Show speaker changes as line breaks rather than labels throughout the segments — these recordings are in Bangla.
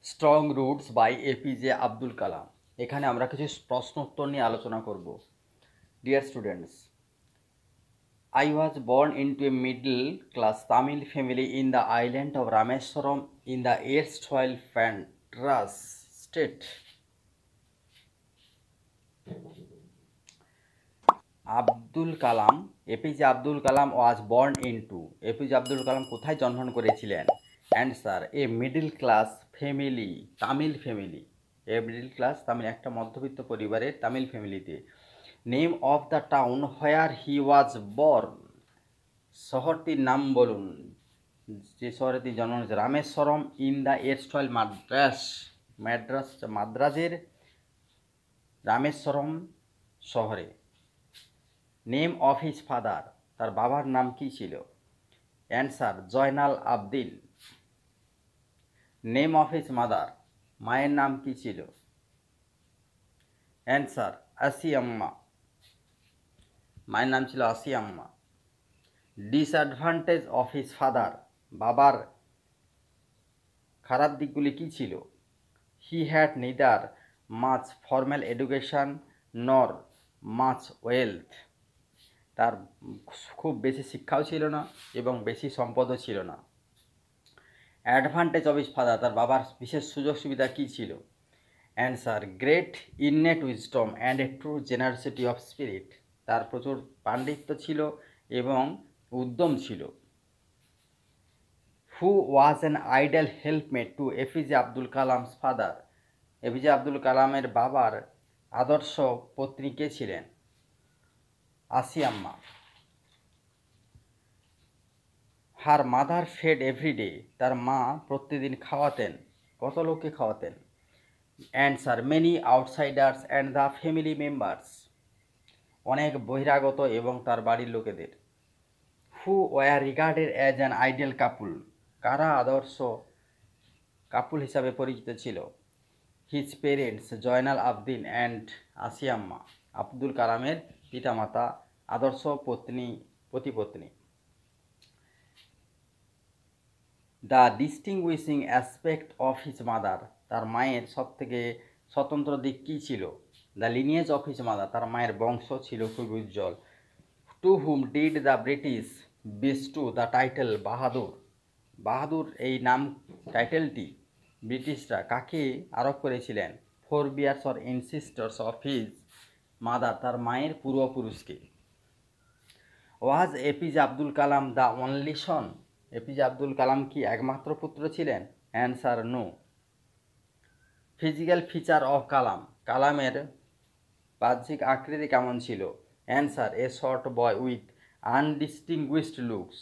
Strong roots by APJ Abdul Kalam. এখানে আমরা কিছু প্রশ্ন উত্তর নিয়ে আলোচনা করব। Dear students, I was born into a middle class Tamil family in the island of Rameswaram in the erstwhile Madras state. Abdul Kalam, APJ Abdul Kalam was born into, APJ Abdul Kalam কোথায় জন্মগ্রহণ করেছিলেন? Answer, a middle class family, Tamil family. A middle class Tamil, একটা মধ্যবিত্ত পরিবারের তামিল ফ্যামিলিতে। Name of the town where he was born, শহরটির নাম বলুন যে শহরে তিনি জন্ম নিয়েছে। Rameswaram in the erstwhile Madras, মাদ্রাজের রামেশ্বরম শহরে। নেম অফ হিজ ফাদার, তার বাবার নাম কি ছিল? Answer, Jainul Abdin. Name of his mother, মায়ের নাম কি ছিল? অ্যান্সার, আসিয়াম্মা, মায়ের নাম ছিল Ashiamma. Disadvantage of his father, বাবার খারাপ দিকগুলি কি ছিল? He had neither much formal education nor much wealth, তার খুব বেশি শিক্ষাও ছিল না এবং বেশি সম্পদও ছিল না। অ্যাডভান্টেজ অফ হিজ ফাদার, তার বাবার বিশেষ সুযোগ সুবিধা কী ছিল? Answer, great innate wisdom and a true generosity of spirit, তার প্রচুর পাণ্ডিত্য ছিল এবং উদ্যম ছিল। Who was an ideal helpmate to APJ Abdul Kalam's father, APJ Abdul কালামের বাবার আদর্শ পত্নী কে ছিলেন? Ashiamma. Her mother fed everyday, তার মা প্রতিদিন খাওয়াতেন, কত লোককে খাওয়াতেন? Answer, many outsiders and the family members, অনেক বহিরাগত এবং তার বাড়ির লোকেদের। Who were regarded as an ideal couple, কারা আদর্শ কাপুল হিসাবে পরিচিত ছিল? His parents Jainul Abdin and Ashiamma, Abdul কালামের পিতামাতা, আদর্শ পতিপত্নী। The distinguishing aspect of his mother, তার মায়ের সবথেকে স্বতন্ত্র দিক কী ছিল? The lineage of his mother, তার মায়ের বংশ ছিল খুব উজ্জ্বল। To whom did the British bestow the title Bahadur, Bahadur এই নাম টাইটেলটি ব্রিটিশরা কাকে আরোপ করেছিলেন? Forebears or ancestors of his mother, তার মায়ের পূর্বপুরুষকে। Was APJ Abdul Kalam the only son, APJ Abdul Kalam কি একমাত্র পুত্র ছিলেন? Answer, no. Physical feature of Kalam, কালামের বাহ্যিক আকৃতি কেমন ছিল? Answer, a short boy with undistinguished looks,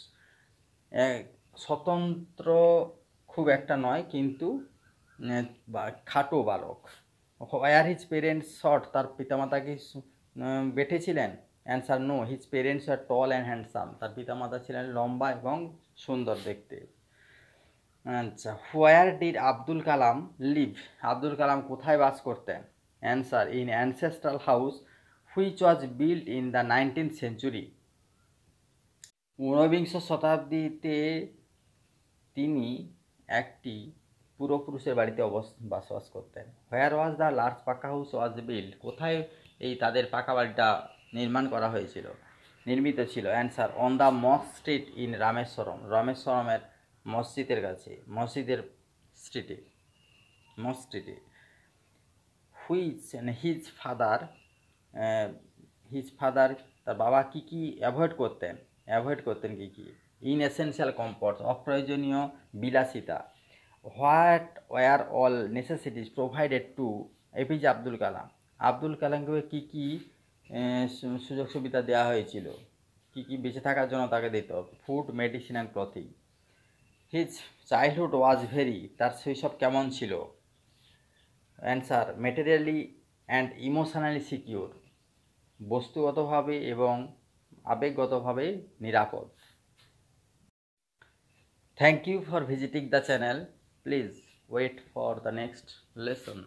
স্বতন্ত্র খুব একটা নয় কিন্তু খাটো বালক। হোয়ার হিজ পেরেন্টস শর্ট, তার পিতামাতা কি বেঁটে ছিলেন? Answer, no, his parents are tall and handsome, তার পিতামাতা ছিলেন লম্বা এবং সুন্দর দেখতে। আচ্ছা, where did Abdul Kalam live, Abdul Kalam কোথায় বাস করতেন? Answer, in ancestral house which was build in the 19th century, ঊনবিংশ শতাব্দীতে তিনি একটি পূর্বপুরুষের বাড়িতে বসবাস করতেন। হোয়ার ওয়াজ দ্য লার্জ পাকা হাউস ওয়াজ বিল্ড, কোথায় এই তাদের পাকা বাড়িটা নির্মাণ করা হয়েছিল, নির্মিত ছিল? Answer, on the mosque street in Rameswaram, রামেশ্বরমের মসজিদের কাছে, মসজিদের স্ট্রিটে, মস্ক স্ট্রিটে। Which his father, his father তার বাবা কী কী অ্যাভয়েড করতেন কী কী? ইন এসেনশিয়াল কম্ফর্টস, অপ্রয়োজনীয় বিলাসিতা। What were all necessities provided to APJ Abdul Kalam, Abdul কালামকে কী কী সুযোগ সুবিধা দেওয়া হয়েছিল, কী কী বেঁচে থাকার জন্য তাকে দিত? Food, medicine and clothing. His childhood was very, তার শৈশব কেমন ছিল? Answer, materially and emotionally secure, বস্তুগতভাবে এবং আবেগগতভাবে নিরাপদ। Thank you for visiting the channel. Please wait for the next lesson.